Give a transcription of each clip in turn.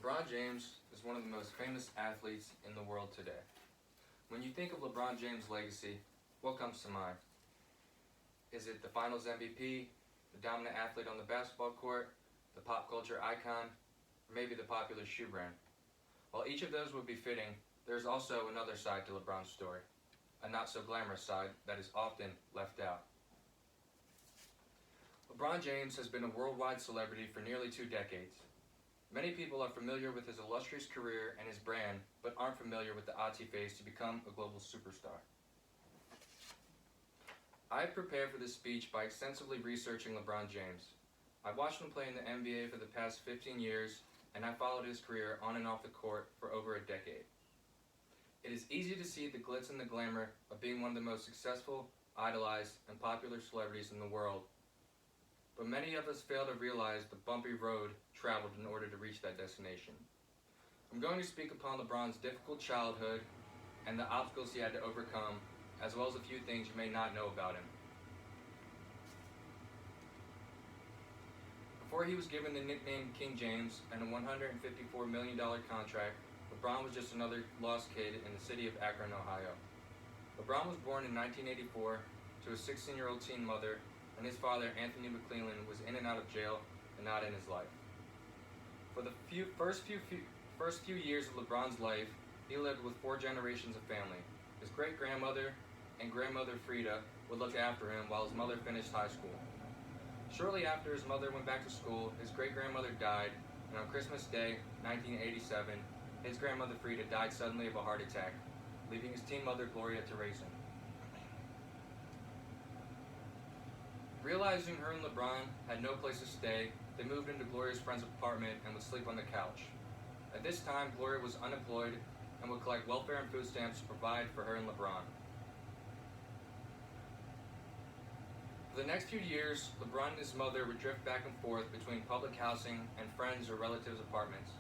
LeBron James is one of the most famous athletes in the world today. When you think of LeBron James' legacy, what comes to mind? Is it the Finals MVP, the dominant athlete on the basketball court, the pop culture icon, or maybe the popular shoe brand? While each of those would be fitting, there's also another side to LeBron's story, a not so glamorous side that is often left out. LeBron James has been a worldwide celebrity for nearly 2 decades. Many people are familiar with his illustrious career and his brand, but aren't familiar with the odds he faced to become a global superstar. I have prepared for this speech by extensively researching LeBron James. I've watched him play in the NBA for the past 15 years, and I followed his career on and off the court for over a decade. It is easy to see the glitz and the glamour of being one of the most successful, idolized, and popular celebrities in the world, but many of us fail to realize the bumpy road traveled in order to reach that destination. I'm going to speak upon LeBron's difficult childhood and the obstacles he had to overcome, as well as a few things you may not know about him. Before he was given the nickname King James and a $154 million contract, LeBron was just another lost kid in the city of Akron, Ohio. LeBron was born in 1984 to a 16-year-old teen mother, and his father, Anthony McClellan, was in and out of jail and not in his life. For the first few years of LeBron's life, he lived with 4 generations of family. His great-grandmother and grandmother Frida would look after him while his mother finished high school. Shortly after his mother went back to school, his great-grandmother died, and on Christmas Day, 1987, his grandmother Frida died suddenly of a heart attack, leaving his teen mother Gloria to raise him. Realizing her and LeBron had no place to stay, they moved into Gloria's friend's apartment and would sleep on the couch. At this time, Gloria was unemployed and would collect welfare and food stamps to provide for her and LeBron. For the next few years, LeBron and his mother would drift back and forth between public housing and friends' or relatives' apartments.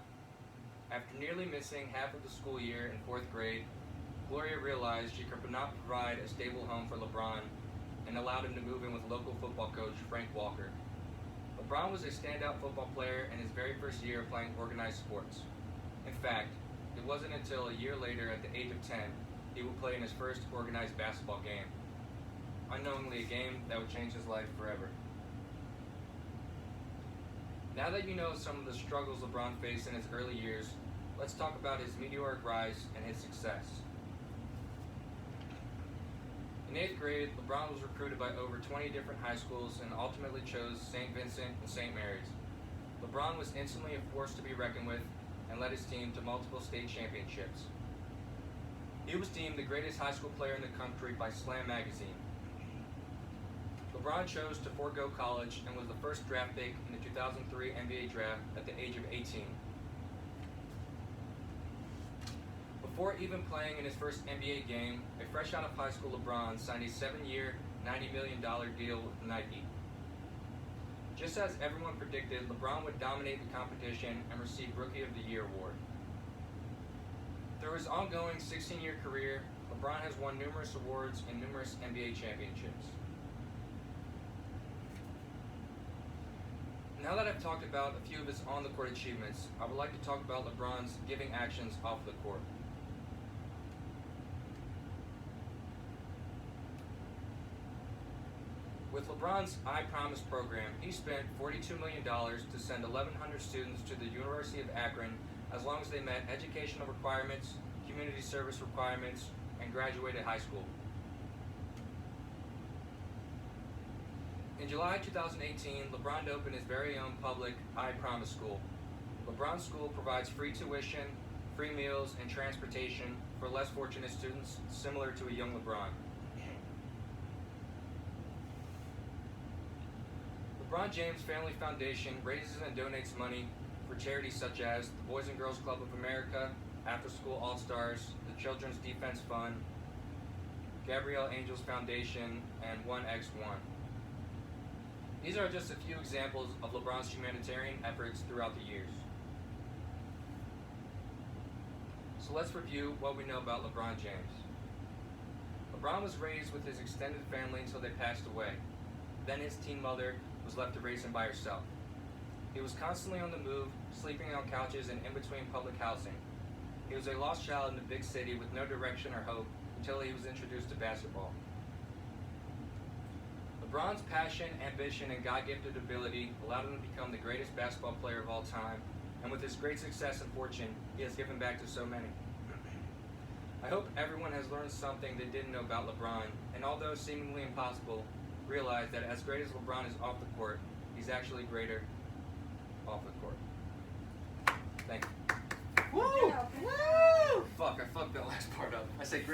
After nearly missing half of the school year in 4th grade, Gloria realized she could not provide a stable home for LeBron and allowed him to move in with local football coach Frank Walker. LeBron was a standout football player in his very first year playing organized sports. In fact, it wasn't until a year later, at the age of 10, he would play in his first organized basketball game. Unknowingly, a game that would change his life forever. Now that you know some of the struggles LeBron faced in his early years, let's talk about his meteoric rise and his success. In 8th grade, LeBron was recruited by over 20 different high schools and ultimately chose St. Vincent and St. Mary's. LeBron was instantly a force to be reckoned with and led his team to multiple state championships. He was deemed the greatest high school player in the country by Slam magazine. LeBron chose to forego college and was the first draft pick in the 2003 NBA draft at the age of 18. Before even playing in his first NBA game, a fresh out of high school LeBron signed a 7-year, $90 million deal with Nike. Just as everyone predicted, LeBron would dominate the competition and receive Rookie of the Year award. Through his ongoing 16-year career, LeBron has won numerous awards and numerous NBA championships. Now that I've talked about a few of his on-the-court achievements, I would like to talk about LeBron's giving actions off the court. With LeBron's I Promise program, he spent $42 million to send 1,100 students to the University of Akron as long as they met educational requirements, community service requirements, and graduated high school. In July 2018, LeBron opened his very own public I Promise school. LeBron's school provides free tuition, free meals, and transportation for less fortunate students, similar to a young LeBron. LeBron James Family Foundation raises and donates money for charities such as the Boys and Girls Club of America, After School All-Stars, the Children's Defense Fund, Gabrielle Angels Foundation, and 1x1. These are just a few examples of LeBron's humanitarian efforts throughout the years. So let's review what we know about LeBron James. LeBron was raised with his extended family until they passed away. Then his teen mother was left to raise him by herself. He was constantly on the move, sleeping on couches and in between public housing. He was a lost child in the big city with no direction or hope until he was introduced to basketball. LeBron's passion, ambition, and God-gifted ability allowed him to become the greatest basketball player of all time, and with his great success and fortune, he has given back to so many. I hope everyone has learned something they didn't know about LeBron, and although seemingly impossible, realize that as great as LeBron is off the court, he's actually greater off the court. Thank you. Woo! Woo! Fuck, I fucked that last part up. I said great.